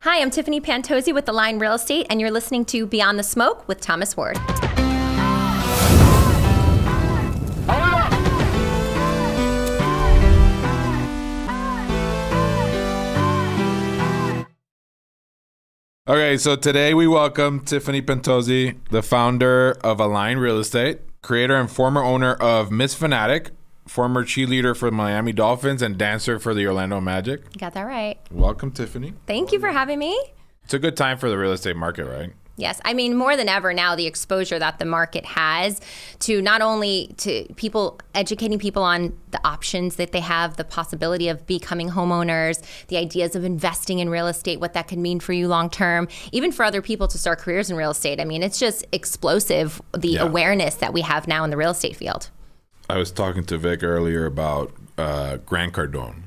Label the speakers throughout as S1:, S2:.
S1: Hi, I'm Tiffany Pantozzi with Align Real Estate, and you're listening to Beyond the Smoke with Thomas Ward.
S2: Okay, so today we welcome Tiffany Pantozzi, the founder of Align Real Estate, creator and former owner of Miss Fanatic, former cheerleader for the Miami Dolphins, and dancer for the Orlando Magic.
S1: You got that right.
S2: Welcome, Tiffany.
S1: Thank you for having me.
S2: It's a good time for the real estate market, right?
S1: Yes, I mean, more than ever now, the exposure that the market has to not only to people, educating people on the options that they have, the possibility of becoming homeowners, the ideas of investing in real estate, what that could mean for you long term, even for other people to start careers in real estate. I mean, it's just explosive, the awareness that we have now in the real estate field.
S2: I was talking to Vic earlier about Grant Cardone.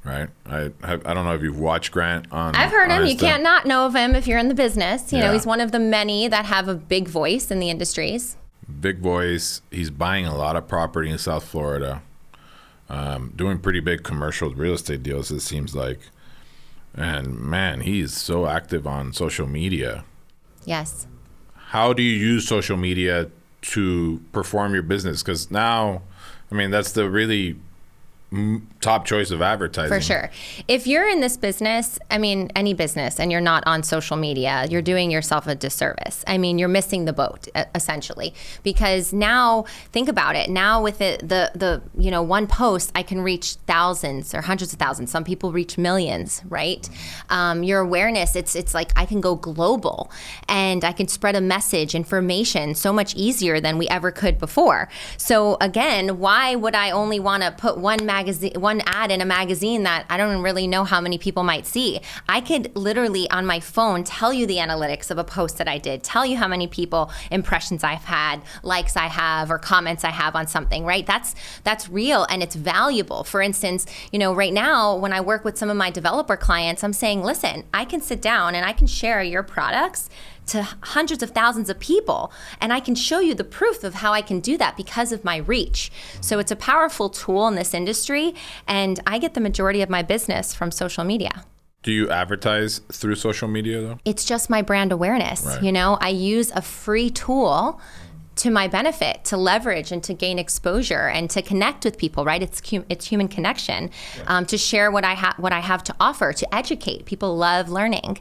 S2: Right. I don't know if you've watched Grant on.
S1: I've heard him. You
S2: Insta.
S1: can't not know of him if you're in the business. You know, he's one of the many that have a big voice in the industries.
S2: Big voice. He's buying a lot of property in South Florida, doing pretty big commercial real estate deals, it seems like. And man, he's so active on social media.
S1: Yes.
S2: How do you use social media to perform your business? Because now, I mean, that's the really top choice of advertising.
S1: For sure. If you're in this business, I mean, any business, and you're not on social media, you're doing yourself a disservice. I mean, you're missing the boat, essentially. Because now, think about it. Now with the one post, I can reach thousands or hundreds of thousands. Some people reach millions, right? Your awareness, it's like I can go global and I can spread a message, information so much easier than we ever could before. So again, why would I only want to put one ad in a magazine that I don't really know how many people might see? I could literally on my phone tell you the analytics of a post that I did, tell you how many people, impressions I've had, likes I have, or comments I have on something, right? That's real and it's valuable. For instance, right now when I work with some of my developer clients, I'm saying, listen, I can sit down and I can share your products to hundreds of thousands of people. And I can show you the proof of how I can do that because of my reach. So it's a powerful tool in this industry. And I get the majority of my business from social media.
S2: Do you advertise through social media though?
S1: It's just my brand awareness.
S2: Right.
S1: I use a free tool to my benefit, to leverage and to gain exposure and to connect with people, right? It's human connection, to share what I have to offer, to educate. People love learning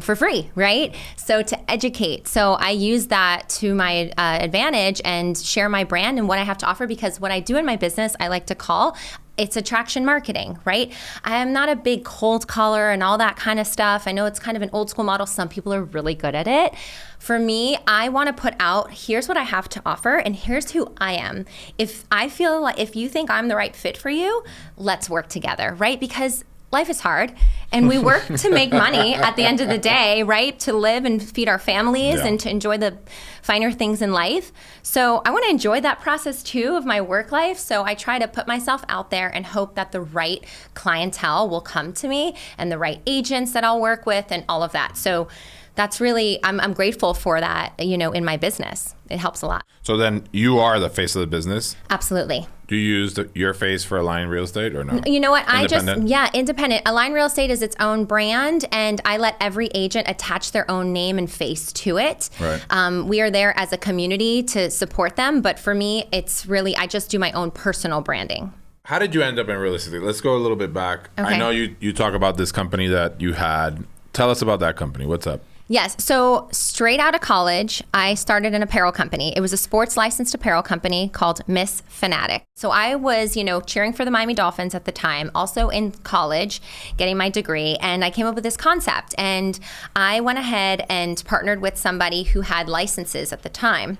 S1: for free, right? So to educate. So I use that to my advantage and share my brand and what I have to offer, because what I do in my business, I like to call it's attraction marketing, right? I am not a big cold caller and all that kind of stuff. I know it's kind of an old school model. Some people are really good at it. For me, I want to put out, here's what I have to offer and here's who I am. If I feel like, if you think I'm the right fit for you, let's work together, right? Because life is hard and we work to make money at the end of the day, right? To live and feed our families and to enjoy the finer things in life. So I want to enjoy that process too of my work life. So I try to put myself out there and hope that the right clientele will come to me and the right agents that I'll work with and all of that. So that's really, I'm grateful for that, in my business. It helps a lot.
S2: So then you are the face of the business?
S1: Absolutely.
S2: Do you use your face for Align Real Estate or no?
S1: You know what?
S2: Independent?
S1: Independent. Align Real Estate is its own brand, and I let every agent attach their own name and face to it.
S2: Right.
S1: We are there as a community to support them, but for me, it's really, I just do my own personal branding.
S2: How did you end up in real estate? Let's go a little bit back.
S1: Okay.
S2: I know you talk about this company that you had. Tell us about that company. What's up?
S1: Yes. So straight out of college, I started an apparel company. It was a sports licensed apparel company called Miss Fanatic. So I was, cheering for the Miami Dolphins at the time, also in college, getting my degree. And I came up with this concept. And I went ahead and partnered with somebody who had licenses at the time.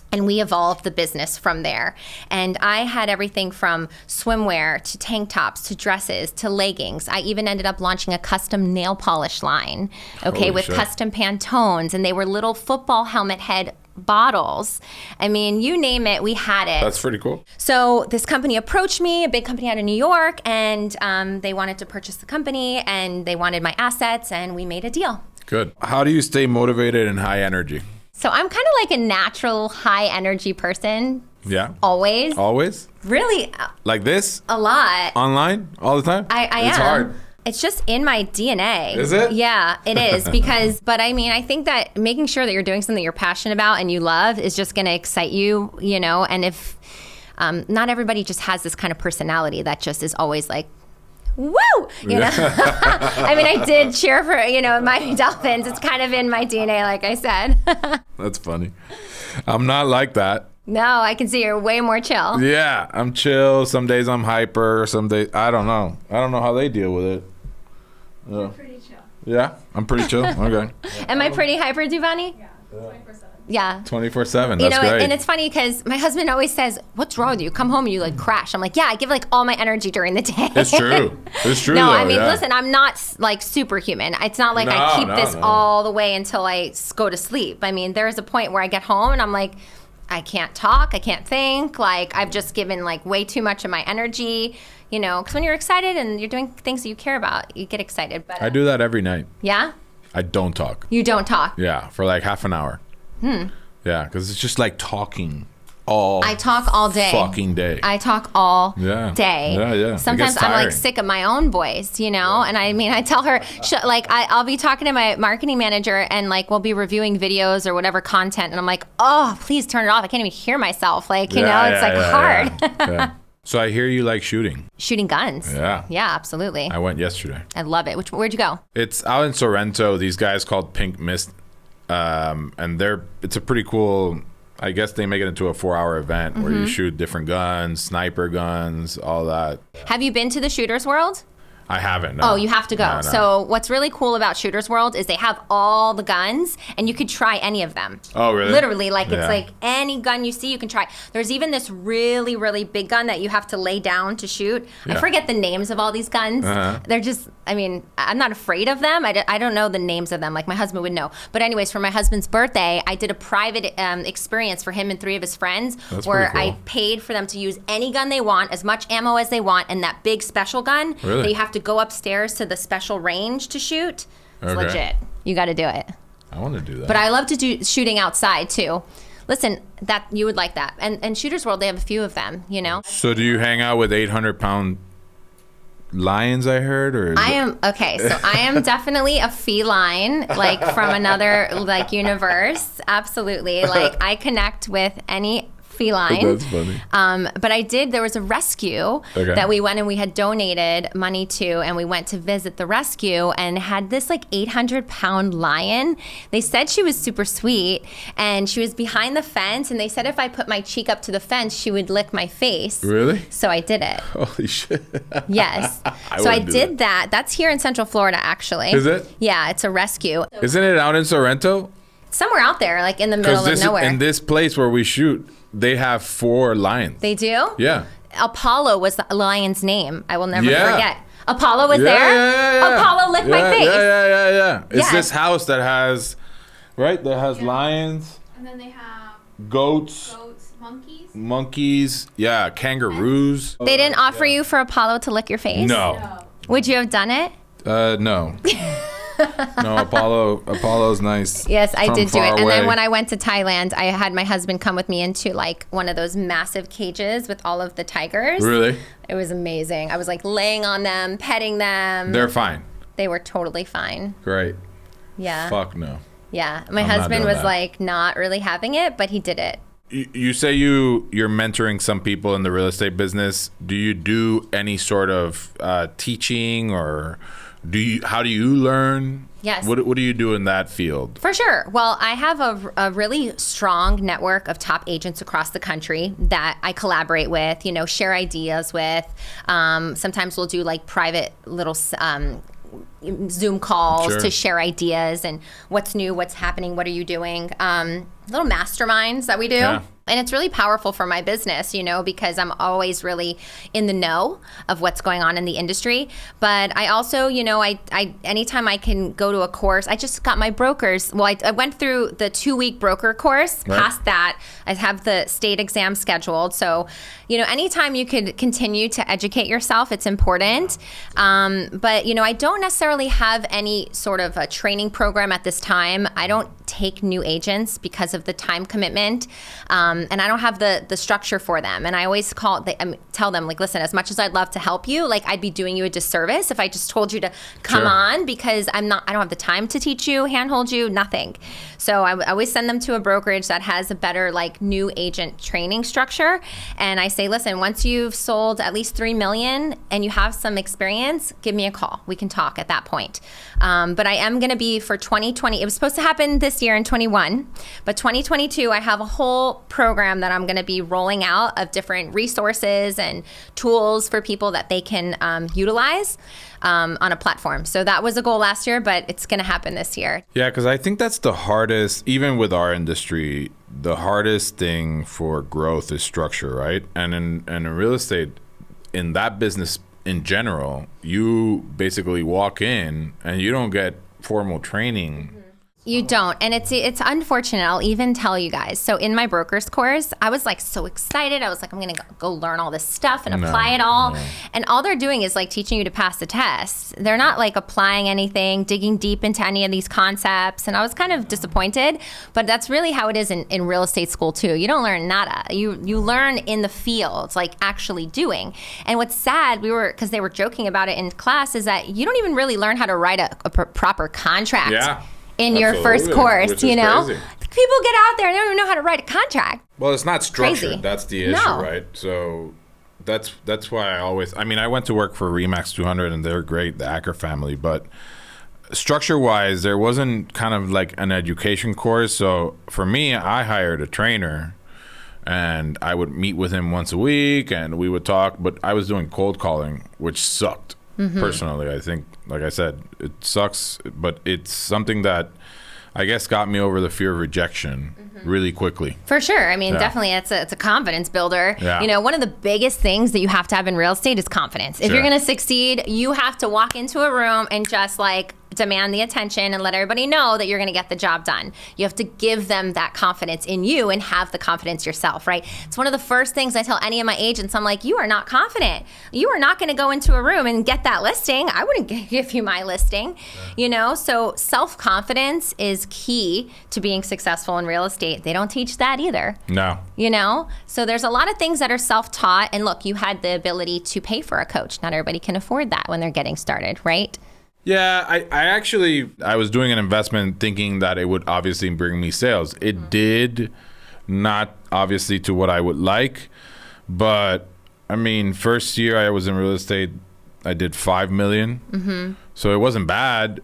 S1: And we evolved the business from there. And I had everything from swimwear to tank tops to dresses to leggings. I even ended up launching a custom nail polish line, with custom Pantones. And they were little football helmet head bottles. I mean, you name it, we had it.
S2: That's pretty cool.
S1: So this company approached me, a big company out of New York, and they wanted to purchase the company and they wanted my assets and we made a deal.
S2: Good. How do you stay motivated and high energy?
S1: So I'm kind of like a natural high energy person.
S2: Yeah.
S1: Always.
S2: Always?
S1: Really?
S2: Like this?
S1: A lot.
S2: Online? All the time?
S1: I
S2: It's
S1: am.
S2: hard.
S1: It's just in my DNA.
S2: Is it?
S1: Yeah, it is. But I mean, I think that making sure that you're doing something you're passionate about and you love is just going to excite you, and if not everybody just has this kind of personality that just is always like, woo, you know. I mean, I did cheer for, my Dolphins. It's kind of in my DNA, like I said.
S2: That's funny. I'm not like that.
S1: No, I can see you're way more chill.
S2: Yeah, I'm chill. Some days I'm hyper. Some days, I don't know. I don't know how they deal with it.
S3: You're pretty chill.
S2: Yeah, I'm pretty chill. Okay.
S1: Am I pretty hyper, Tiffanys?
S3: Yeah, 24/7.
S1: Yeah.
S2: 24/7. That's great.
S1: And it's funny because my husband always says, "What's wrong with you? Come home and you like crash." I'm like, "Yeah, I give like all my energy during the day."
S2: It's true. It's true.
S1: No,
S2: though,
S1: I mean,
S2: yeah.
S1: listen, I'm not like superhuman. It's not like I keep this
S2: no.
S1: all the way until I go to sleep. I mean, there is a point where I get home and I'm like, I can't talk, I can't think. Like I've just given like way too much of my energy. Because when you're excited and you're doing things that you care about, you get excited. But
S2: I do that every night.
S1: Yeah?
S2: I don't talk.
S1: You don't talk?
S2: Yeah, for like half an hour. Yeah, because it's just like talking all
S1: I talk all day.
S2: fucking day.
S1: I talk all
S2: Yeah.
S1: day.
S2: Yeah. It
S1: Sometimes
S2: gets
S1: I'm like
S2: tiring.
S1: sick of my own voice, And I mean, I tell her, I'll be talking to my marketing manager and like we'll be reviewing videos or whatever content. And I'm like, oh, please turn it off. I can't even hear myself. Like, it's hard.
S2: Yeah. So I hear you like shooting.
S1: Shooting guns.
S2: Yeah.
S1: Yeah, absolutely.
S2: I went yesterday.
S1: I love it. Where'd you go?
S2: It's out in Sorrento. These guys called Pink Mist. And it's a pretty cool, I guess they make it into a 4-hour event where you shoot different guns, sniper guns, all that.
S1: Have you been to the Shooters World?
S2: I haven't. No.
S1: Oh, you have to go.
S2: No.
S1: So what's really cool about Shooters World is they have all the guns and you could try any of them.
S2: Oh, really?
S1: Literally, like
S2: Yeah.
S1: it's like any gun you see, you can try. There's even this really, really big gun that you have to lay down to shoot. I
S2: Yeah.
S1: forget the names of all these guns. They're just, I mean, I'm not afraid of them. I don't know the names of them. Like my husband would know. But anyways, for my husband's birthday, I did a private experience for him and 3 of his friends where
S2: pretty cool.
S1: I paid for them to use any gun they want, as much ammo as they want, and that big special gun
S2: Really?
S1: that you have to go upstairs to the special range to shoot. It's
S2: Okay.
S1: legit. You got to do it.
S2: I want to do that.
S1: But I love to do shooting outside too. Listen, that you would like that. And Shooters World, they have a few of them,
S2: So do you hang out with 800-pound lions, I heard? Or
S1: I am definitely a feline, like from another like universe. Absolutely. Like I connect with any feline.
S2: That's funny.
S1: But there was a rescue that we went and we had donated money to, and we went to visit the rescue and had this like 800-pound lion. They said she was super sweet and she was behind the fence, and they said if I put my cheek up to the fence, she would lick my face.
S2: Really?
S1: So I did it.
S2: Holy shit.
S1: Yes. So I did that. That's here in Central Florida, actually.
S2: Is it?
S1: Yeah, it's a rescue.
S2: Isn't it out in Sorrento?
S1: Somewhere out there, like in the middle of nowhere.
S2: In this place where we shoot, they have 4 lions.
S1: They do?
S2: Yeah.
S1: Apollo was the lion's name. I will never
S2: Yeah.
S1: forget. Apollo was
S2: Yeah,
S1: there?
S2: yeah.
S1: Apollo licked my face.
S2: Yeah. It's
S1: Yes.
S2: this house that has lions,
S3: And then they have
S2: goats, monkeys, kangaroos.
S1: They didn't offer you for Apollo to lick your face?
S2: No.
S1: Would you have done it?
S2: No. No, Apollo's nice.
S1: Yes, I
S2: from
S1: did do it.
S2: far
S1: And then
S2: away.
S1: when I went to Thailand, I had my husband come with me into like one of those massive cages with all of the tigers.
S2: Really?
S1: It was amazing. I was like laying on them, petting them.
S2: They're fine.
S1: They were totally fine.
S2: Great.
S1: Yeah.
S2: Fuck no.
S1: Yeah. My
S2: I'm not
S1: husband
S2: doing
S1: was
S2: that.
S1: like not really having it, but he did it.
S2: You say you're mentoring some people in the real estate business. Do you do any sort of teaching, or how do you learn?
S1: Yes.
S2: What do you do in that field?
S1: For sure. Well, I have a really strong network of top agents across the country that I collaborate with, share ideas with. Sometimes we'll do like private little Zoom calls to share ideas and what's new, what's happening, what are you doing. Little masterminds that we do.
S2: Yeah.
S1: And it's really powerful for my business, because I'm always really in the know of what's going on in the industry. But I also, I anytime I can go to a course, I just got my brokers. Well, I went through the 2-week broker course.
S2: Right.
S1: Past that, I have the state exam scheduled. So, anytime you could continue to educate yourself, it's important. But, I don't necessarily have any sort of a training program at this time. I don't take new agents because of the time commitment, and I don't have the structure for them. And I always tell them, like, listen, as much as I'd love to help you, like, I'd be doing you a disservice if I just told you to come on, because I don't have the time to teach you, handhold you, nothing. So I always send them to a brokerage that has a better, like, new agent training structure. And I say, listen, once you've sold at least 3 million and you have some experience, give me a call. We can talk at that point. But I am going to be for 2020. It was supposed to happen this year in 21, but 2022, I have a whole program that I'm going to be rolling out of different resources and tools for people that they can utilize on a platform. So that was a goal last year, but it's going to happen this year.
S2: Yeah, because I think that's the hardest, even with our industry, the hardest thing for growth is structure, right? And in real estate, in that business in general, you basically walk in and you don't get formal training.
S1: You don't. And it's unfortunate. I'll even tell you guys. So in my broker's course, I was like so excited. I was like, I'm going to go learn all this stuff and apply it all. No. And all they're doing is like teaching you to pass the test. They're not like applying anything, digging deep into any of these concepts. And I was kind of disappointed. But that's really how it is in real estate school too. You don't learn nada. You learn in the field, like actually doing. And what's sad, because they were joking about it in class, is that you don't even really learn how to write a proper contract.
S2: Yeah.
S1: In your first course, you know?
S2: Crazy.
S1: People get out there and they don't even know how to write a contract.
S2: Well, it's not structured.
S1: Crazy.
S2: That's the issue, right? So that's why I went to work for Remax 200 and they're great, the Acker family, but structure-wise, there wasn't kind of like an education course. So for me, I hired a trainer and I would meet with him once a week and we would talk, but I was doing cold calling, which sucked. Personally, I think, like I said, it sucks, but it's something that I guess got me over the fear of rejection really quickly. For sure. I mean, definitely it's a confidence builder. Yeah. You know, one of the biggest things that you have to have in real estate is confidence. If you're going to succeed, you have to walk into a room and just like demand the attention and let everybody know that you're going to get the job done. You have to give them that confidence in you and have the confidence yourself, right? It's one of the first things I tell any of my agents. I'm like, you are not confident. You are not going to go into a room and get that listing. I wouldn't give you my listing, you know? So self-confidence is key to being successful in real estate. They don't teach that either. No. You know? So there's a lot of things that are self-taught. And look, you had the ability to pay for a coach. Not everybody can afford that when they're getting started, right? Yeah, I was doing an investment thinking that it would obviously bring me sales. It did, not obviously to what I would like, but I mean, first year I was in real estate, I did 5 million. So it wasn't bad.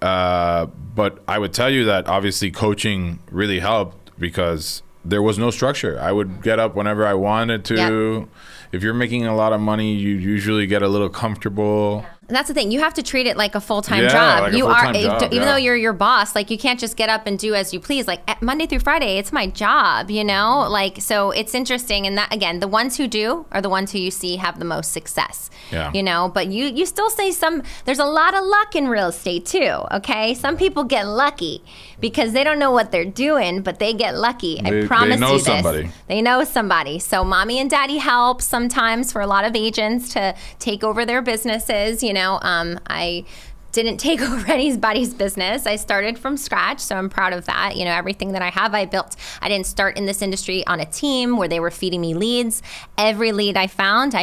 S2: But I would tell you that obviously coaching really helped because there was no structure. I would get up whenever I wanted to. Yep. If you're making a lot of money, you usually get a little comfortable. Yeah. And that's the thing. You have to treat it like a full-time job. Like even though you're your boss, like you can't just get up and do as you please. Like Monday through Friday, it's my job, you know? Like, so it's interesting. And that, again, the ones who do are the ones who you see have the most success, you know? But you still say there's a lot of luck in real estate too, okay? Some people get lucky because they don't know what they're doing, but they get lucky. I promise you this. They know somebody. So mommy and daddy help sometimes for a lot of agents to take over their businesses, you know? I didn't take over anybody's business. I started from scratch, so I'm proud of that. You know, everything that I have, I built. I didn't start in this industry on a team where they were feeding me leads. Every lead I found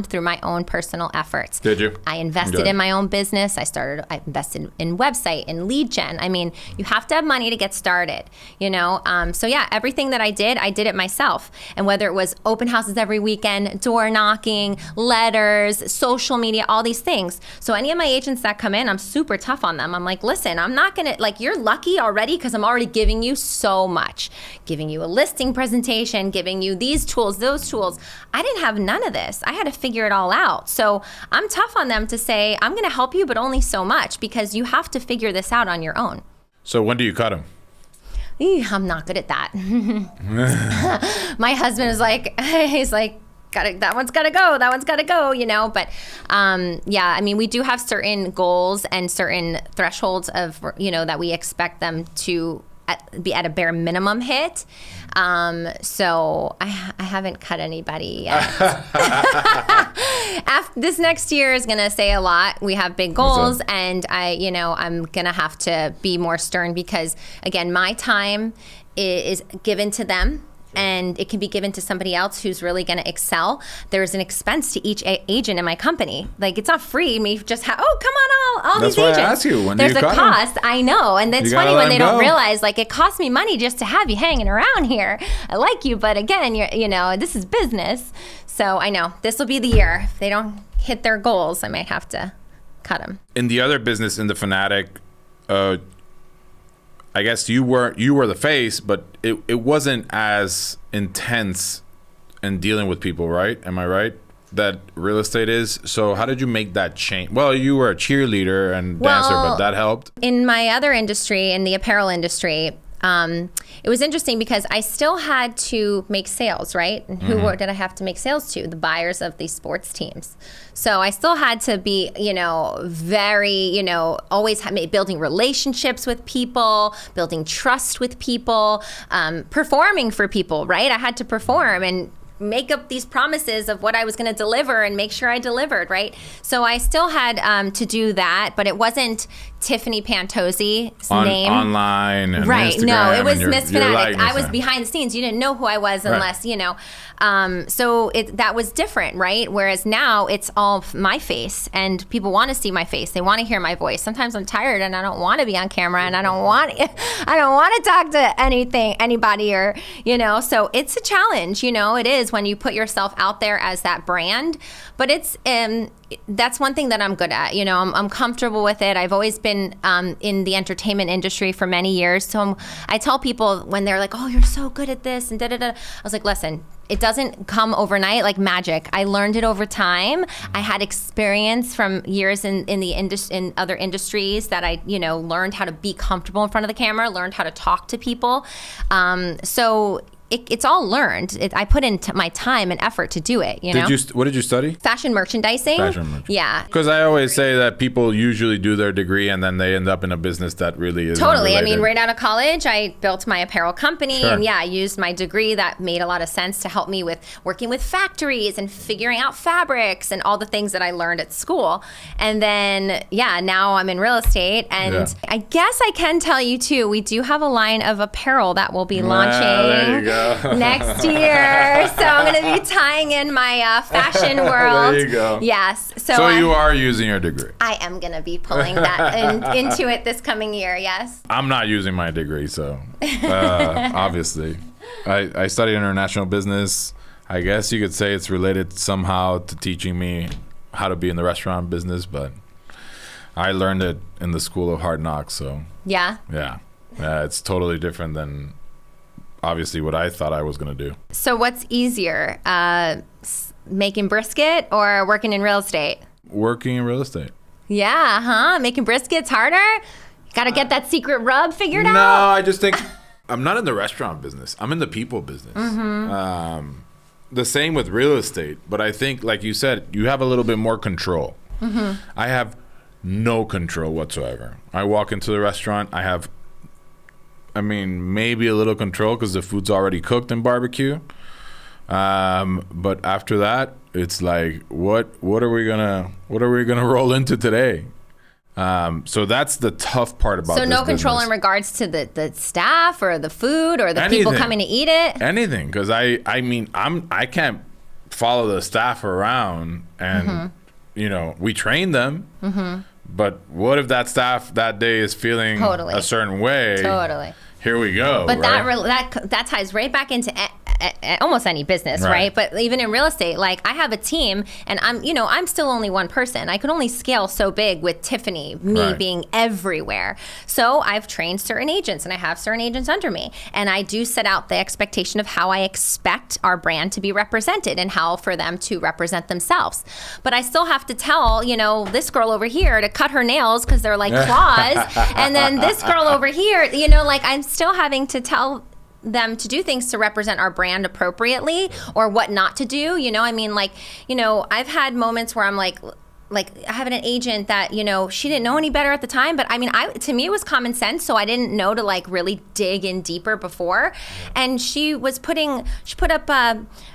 S2: through my own personal efforts. Did you? I invested in my own business. I invested in website and lead gen. I mean, you have to have money to get started, you know? So yeah, everything that I did it myself. And whether it was open houses every weekend, door knocking, letters, social media, all these things. So any of my agents that come in, I'm super tough on them. I'm like, listen, I'm not gonna, like, you're lucky already because I'm already giving you so much. Giving you a listing presentation, giving you these tools, those tools. I didn't have none of this. I had to figure it all out. So I'm tough on them to say, I'm gonna help you, but only so much because you have to figure this out on your own. So when do you cut them? I'm not good at that. My husband is like, he's like, that one's got to go, you know? But yeah, I mean, we do have certain goals and certain thresholds of, you know, that we expect them to
S1: be at a bare minimum hit. So I haven't cut anybody yet. This next year is going to say a lot. We have big goals, and I'm going to have to be more stern because, again, my time is given to them. And it can be given to somebody else who's really going to excel. There's an expense to each agent in my company. Like, it's not free. Me just come on, all
S2: That's
S1: these agents.
S2: That's why I ask you. When
S1: There's
S2: do you
S1: a
S2: cut
S1: cost.
S2: them?
S1: I know, and it's funny when they don't realize. Like, it costs me money just to have you hanging around here. I like you, but again, this is business. So I know this will be the year. If they don't hit their goals, I might have to cut them.
S2: In the other business, in the Fanatic, I guess you were the face, but it wasn't as intense in dealing with people, right? Am I right? That real estate is. So how did you make that change? Well, you were a cheerleader and dancer, but that helped.
S1: In my other industry, in the apparel industry, it was interesting because I still had to make sales, right? And who did I have to make sales to? The buyers of these sports teams. So I still had to be, very, always building relationships with people, building trust with people, performing for people, right? I had to perform and make up these promises of what I was going to deliver and make sure I delivered, right? So I still had to do that, but it wasn't Tiffany Pantozzi's name.
S2: Online and
S1: right.
S2: Instagram.
S1: No, it was
S2: your
S1: Miss Fanatic. I was
S2: and
S1: behind the scenes. You didn't know who I was unless, so that was different, right? Whereas now it's all my face and people want to see my face. They want to hear my voice. Sometimes I'm tired and I don't want to be on camera and I don't want to talk to anybody or, so it's a challenge, it is when you put yourself out there as that brand, but it's, that's one thing that I'm good at. I'm comfortable with it. I've always been in the entertainment industry for many years. So I tell people when they're like, "Oh, you're so good at this," and da-da-da. I was like, listen, it doesn't come overnight like magic. I learned it over time. I had experience from years in other industries that I, learned how to be comfortable in front of the camera, learned how to talk to people. So it's all learned. I put in my time and effort to do it.
S2: What did you study?
S1: Fashion merchandising. Yeah.
S2: Because I always say that people usually do their degree and then they end up in a business that really is
S1: totally.
S2: unrelated.
S1: I mean, right out of college, I built my apparel company,
S2: Sure.
S1: and I used my degree that made a lot of sense to help me with working with factories and figuring out fabrics and all the things that I learned at school. And then, now I'm in real estate, and I guess I can tell you too, we do have a line of apparel that will be launching.
S2: There you go.
S1: Next year. So I'm going to be tying in my fashion world.
S2: There you go.
S1: Yes.
S2: So you are using your degree.
S1: I am going to be pulling that into it this coming year, yes.
S2: I'm not using my degree, so obviously. I studied international business. I guess you could say it's related somehow to teaching me how to be in the restaurant business, but I learned it in the school of hard knocks, so.
S1: Yeah?
S2: Yeah. It's totally different than obviously what I thought I was going to do.
S1: So what's easier, making brisket or working in real estate?
S2: Working in real estate.
S1: Yeah, huh? Making brisket's harder? Got to get that secret rub figured out?
S2: No, I just think I'm not in the restaurant business. I'm in the people business. The same with real estate, but I think, like you said, you have a little bit more control. I have no control whatsoever. I walk into the restaurant, maybe a little control because the food's already cooked in barbecue. But after that, it's like, what are we gonna roll into today? So that's the tough part about. So
S1: no control
S2: business.
S1: In regards to the staff or the food or the people coming to eat it.
S2: Anything, because I can't follow the staff around and we train them. But what if that staff that day is feeling a certain way?
S1: Totally.
S2: Here we go.
S1: But
S2: right?
S1: that ties right back into almost any business, right? But even in real estate, like I have a team, and I'm still only one person. I could only scale so big with Tiffany, being everywhere. So I've trained certain agents, and I have certain agents under me, and I do set out the expectation of how I expect our brand to be represented and how for them to represent themselves. But I still have to tell, this girl over here to cut her nails because they're like claws, and then this girl over here, I'm still having to tell them to do things to represent our brand appropriately or what not to do. I've had moments where I'm like, like having an agent that, she didn't know any better at the time, but I mean, to me it was common sense, so I didn't know to like really dig in deeper before. And she put up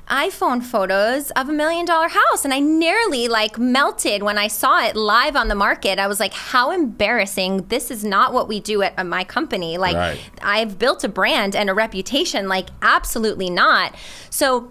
S1: iPhone photos of $1 million house, and I nearly like melted when I saw it live on the market. I was like, how embarrassing. This is not what we do at my company. Like,
S2: right.
S1: I've built a brand and a reputation, like absolutely not. So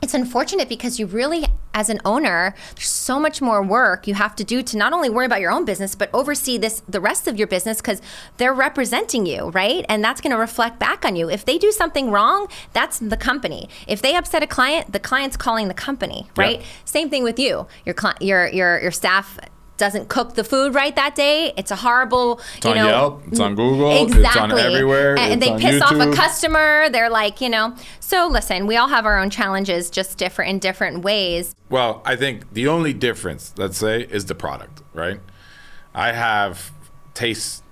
S1: it's unfortunate because you really, as an owner, there's so much more work you have to do to not only worry about your own business, but oversee the rest of your business, because they're representing you, right? And that's going to reflect back on you. If they do something wrong, that's the company. If they upset a client, the client's calling the company, right?
S2: Yep.
S1: Same thing with you. Your staff doesn't cook the food right that day. It's a horrible,
S2: It's on Yelp. It's on Google.
S1: Exactly.
S2: It's on everywhere.
S1: And
S2: it's
S1: they
S2: on
S1: piss
S2: YouTube.
S1: off a customer. They're like, So listen, we all have our own challenges, just different in different ways.
S2: Well, I think the only difference, let's say, is the product, right? I have taste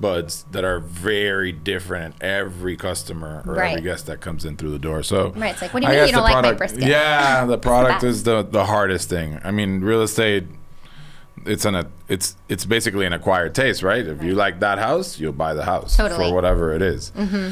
S2: buds that are very different in every customer or every guest that comes in through the door. So
S1: right, it's like, what do you mean you don't like my brisket?
S2: Yeah, the product is the hardest thing. I mean, real estate, it's basically an acquired taste, right? If you like that house, you'll buy the house for whatever it is. Mm-hmm.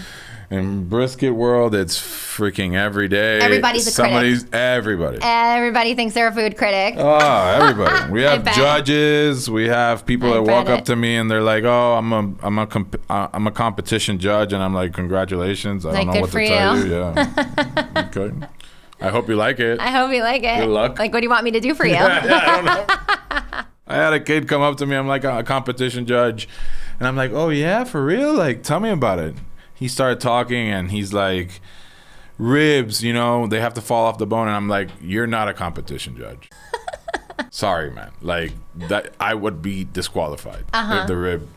S2: In brisket world, it's freaking every day.
S1: Everybody's a critic. Everybody thinks they're a food critic.
S2: Oh, everybody. We have judges. We have people that walk up to me and they're like, "Oh, I'm a competition judge," and I'm like, "Congratulations! I don't know what to tell you." Yeah. Okay. I hope you like it.
S1: I hope you like it.
S2: Good luck.
S1: Like, what do you want me to do for you?
S2: I don't know. I had a kid come up to me. I'm like a competition judge, and I'm like, "Oh yeah, for real? Like, tell me about it." He started talking, and he's like, "Ribs, they have to fall off the bone." And I'm like, "You're not a competition judge." Sorry, man. Like that, I would be disqualified if the rib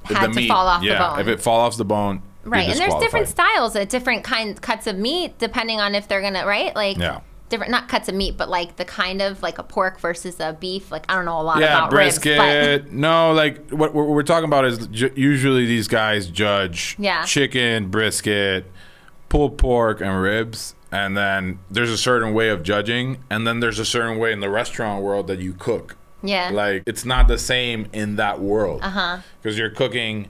S1: had to fall off the bone.
S2: If it fall off the bone.
S1: Right, and there's different styles, different cuts of meat, depending on if they're gonna different, not cuts of meat, but like the kind of like a pork versus a beef. Like, I don't know a lot about
S2: brisket.
S1: ribs. But
S2: No, like what we're talking about is usually these guys judge chicken, brisket, pulled pork, and ribs. And then there's a certain way of judging. And then there's a certain way in the restaurant world that you cook.
S1: Yeah.
S2: Like, it's not the same in that world. Because you're cooking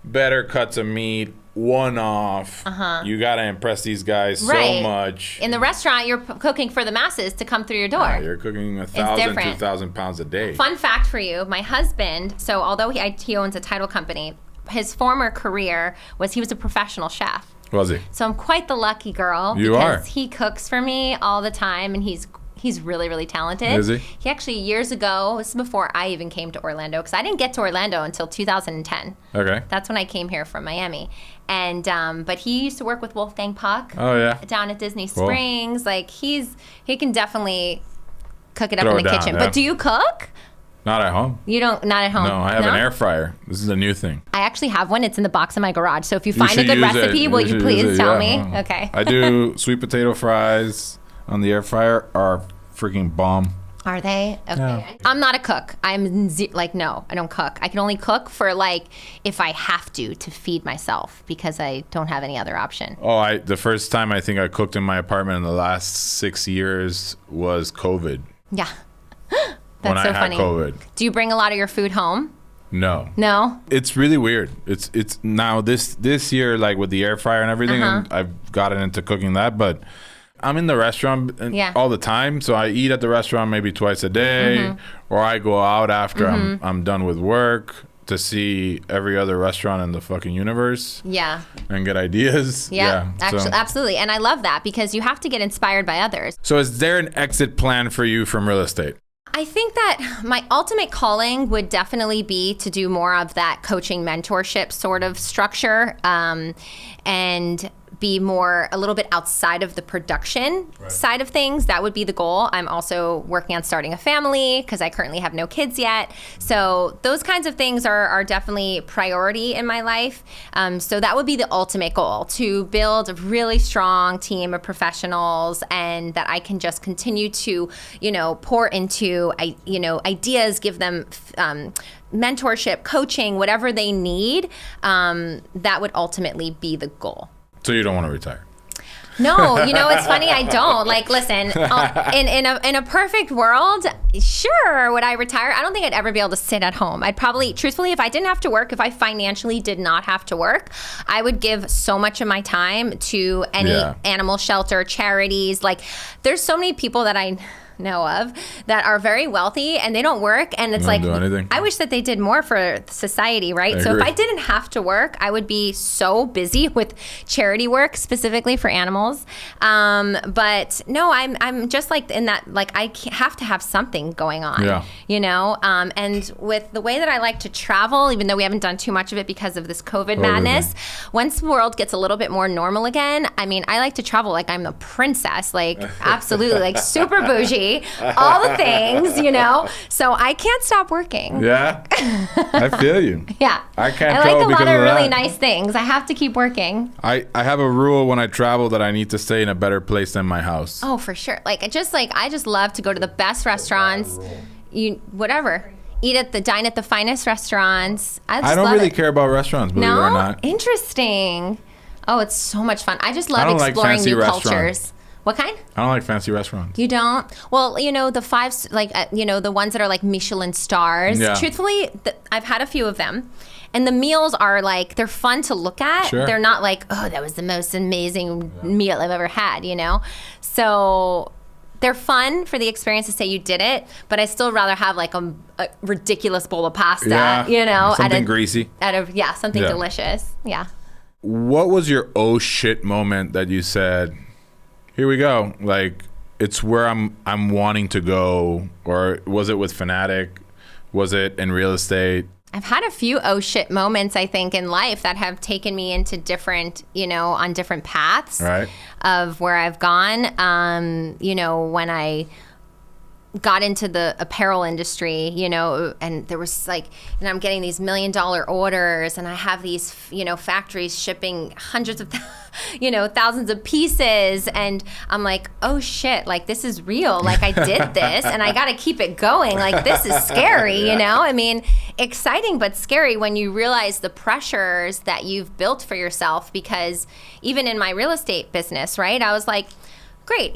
S2: better cuts of meat, one-off. You got to impress these guys so much.
S1: In the restaurant, you're cooking for the masses to come through your door.
S2: Yeah, you're cooking 1,000, 2,000 pounds a day.
S1: Fun fact for you, my husband, so although he owns a title company, his former career was he was a professional chef.
S2: Was he?
S1: So I'm quite the lucky girl. Because he cooks for me all the time, and he's really, really talented.
S2: Is he?
S1: He actually, years ago, this is before I even came to Orlando, because I didn't get to Orlando until 2010. Okay. That's when I came here from Miami. And but he used to work with Wolfgang Puck.
S2: Oh, yeah.
S1: Down at Disney Springs. Cool. Like, he can definitely cook it up in the kitchen.
S2: Yeah.
S1: But do you cook?
S2: Not at home.
S1: You don't? Not at home?
S2: No, I have an air fryer. This is a new thing.
S1: I actually have one. It's in the box in my garage. So if you find a good recipe, will you please tell me? Okay.
S2: I do sweet potato fries on the air fryer are freaking bomb.
S1: Are they? Okay.
S2: Yeah.
S1: I'm not a cook. No, I don't cook. I can only cook for if I have to feed myself, because I don't have any other option.
S2: Oh, the first time I think I cooked in my apartment in the last 6 years was COVID.
S1: Yeah.
S2: That's so funny. COVID.
S1: Do you bring a lot of your food home?
S2: No.
S1: No?
S2: It's really weird. It's now this year, like with the air fryer and everything, and I've gotten into cooking that, but I'm in the restaurant all the time, so I eat at the restaurant maybe twice a day, or I go out after I'm done with work to see every other restaurant in the fucking universe.
S1: Yeah.
S2: And get ideas.
S1: Yeah. Actually, absolutely. And I love that, because you have to get inspired by others.
S2: So is there an exit plan for you from real estate?
S1: I think that my ultimate calling would definitely be to do more of that coaching mentorship sort of structure, and be a little bit outside of the production side of things. That would be the goal. I'm also working on starting a family, because I currently have no kids yet. So those kinds of things are definitely priority in my life. So that would be the ultimate goal, to build a really strong team of professionals, and that I can just continue to, pour into, ideas, give them mentorship, coaching, whatever they need. That would ultimately be the goal.
S2: So you don't want to retire?
S1: No, it's funny. I don't. Like, listen, in a perfect world, sure, would I retire? I don't think I'd ever be able to sit at home. I'd probably, truthfully, if I didn't have to work, if I financially did not have to work, I would give so much of my time to any animal shelter, charities. Like, there's so many people that I know of that are very wealthy and they don't work, and it's like, I wish that they did more for society, right? So if I didn't have to work, I would be so busy with charity work specifically for animals. But no, I'm just like in that, like, I have to have something going on, and with the way that I like to travel, even though we haven't done too much of it because of this COVID madness, once the world gets a little bit more normal again, I mean, I like to travel like I'm the princess, like absolutely, like super bougie, all the things, so I can't stop working.
S2: Yeah, I feel you.
S1: Yeah,
S2: I can't.
S1: I like a lot of really nice things. I have to keep working.
S2: I have a rule when I travel that I need to stay in a better place than my house.
S1: Oh, for sure. I just love to go to the best restaurants. Dine at the finest restaurants. I don't
S2: really care about restaurants, believe it or not.
S1: Interesting. Oh, it's so much fun. I just love exploring new cultures. What kind?
S2: I don't like fancy restaurants.
S1: You don't? Well, the fives, like, the ones that are like Michelin stars. Yeah. Truthfully, I've had a few of them. And the meals are like, they're fun to look at. Sure. They're not like, oh, that was the most amazing meal I've ever had, So they're fun for the experience to say you did it, but I still rather have like a ridiculous bowl of pasta,
S2: Something greasy.
S1: Something delicious. Yeah.
S2: What was your oh shit moment that you said, here we go, like, it's where I'm wanting to go? Or was it with Fanatic? Was it in real estate?
S1: I've had a few oh shit moments, I think, in life that have taken me into different, on different paths of where I've gone. When I got into the apparel industry, and there was like, and I'm getting these $1 million orders, and I have these, factories shipping hundreds of, thousands of pieces, and I'm like, oh shit, like this is real, like I did this, and I got to keep it going. Like this is scary, I mean, exciting but scary when you realize the pressures that you've built for yourself. Because even in my real estate business, right, I was like, great,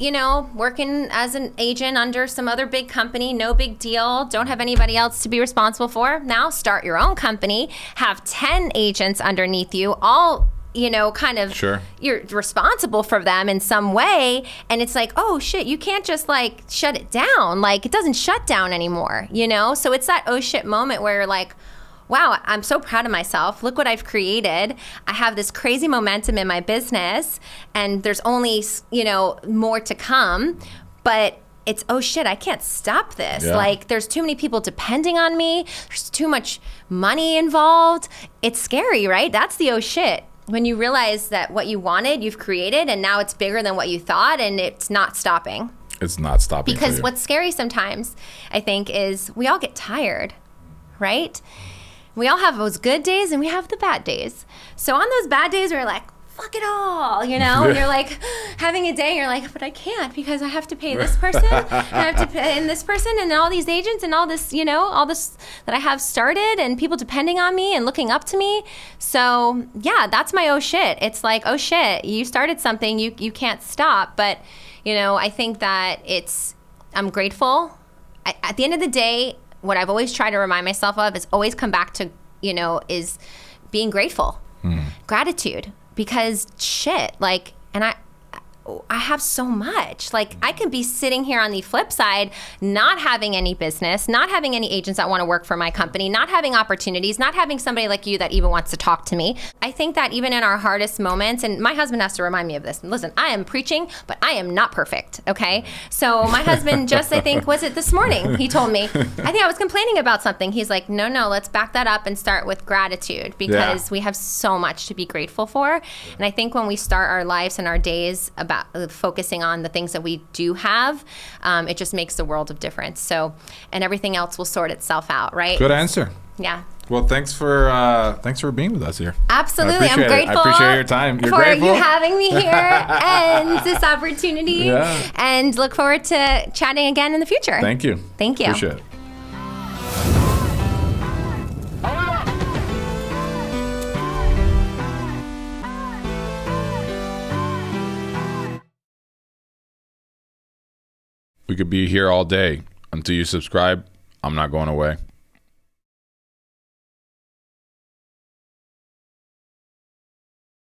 S1: working as an agent under some other big company, no big deal. Don't have anybody else to be responsible for. Now start your own company, have 10 agents underneath you, all, kind of, you're responsible for them in some way. And it's like, oh shit, you can't just like shut it down. Like it doesn't shut down anymore, So it's that oh shit moment where you're like, wow, I'm so proud of myself. Look what I've created. I have this crazy momentum in my business, and there's only, more to come. But it's, oh shit, I can't stop this. Yeah. Like, there's too many people depending on me. There's too much money involved. It's scary, right? That's the oh shit. When you realize that what you wanted, you've created, and now it's bigger than what you thought, and it's not stopping.
S2: It's not stopping.
S1: Because what's scary sometimes, I think, is we all get tired, right? We all have those good days and we have the bad days. So on those bad days, we're like, fuck it all, and you're like having a day, and you're like, but I can't because I have to pay this person, and I have to pay in this person, and all these agents, and all this, all this that I have started, and people depending on me and looking up to me. So yeah, that's my oh shit. It's like, oh shit, you started something, you can't stop. But I think that I'm grateful. At the end of the day, what I've always tried to remind myself of is always come back to, is being grateful, gratitude, because shit, like, and I have so much. Like, I could be sitting here on the flip side, not having any business, not having any agents that want to work for my company, not having opportunities, not having somebody like you that even wants to talk to me. I think that even in our hardest moments, and my husband has to remind me of this. Listen, I am preaching, but I am not perfect, okay? So my husband just, I think, was it this morning? He told me, I think I was complaining about something. He's like, no, let's back that up and start with gratitude, because we have so much to be grateful for. And I think when we start our lives and our days about focusing on the things that we do have, it just makes the world of difference. So, and everything else will sort itself out, right?
S2: Good answer.
S1: Yeah.
S2: Well, thanks for being with us here.
S1: Absolutely, I'm grateful.
S2: I appreciate your time. You're
S1: for
S2: grateful?
S1: You having me here and this opportunity. Yeah. And look forward to chatting again in the future.
S2: Thank you.
S1: Thank you.
S2: Appreciate it. We could be here all day. Until you subscribe, I'm not going away.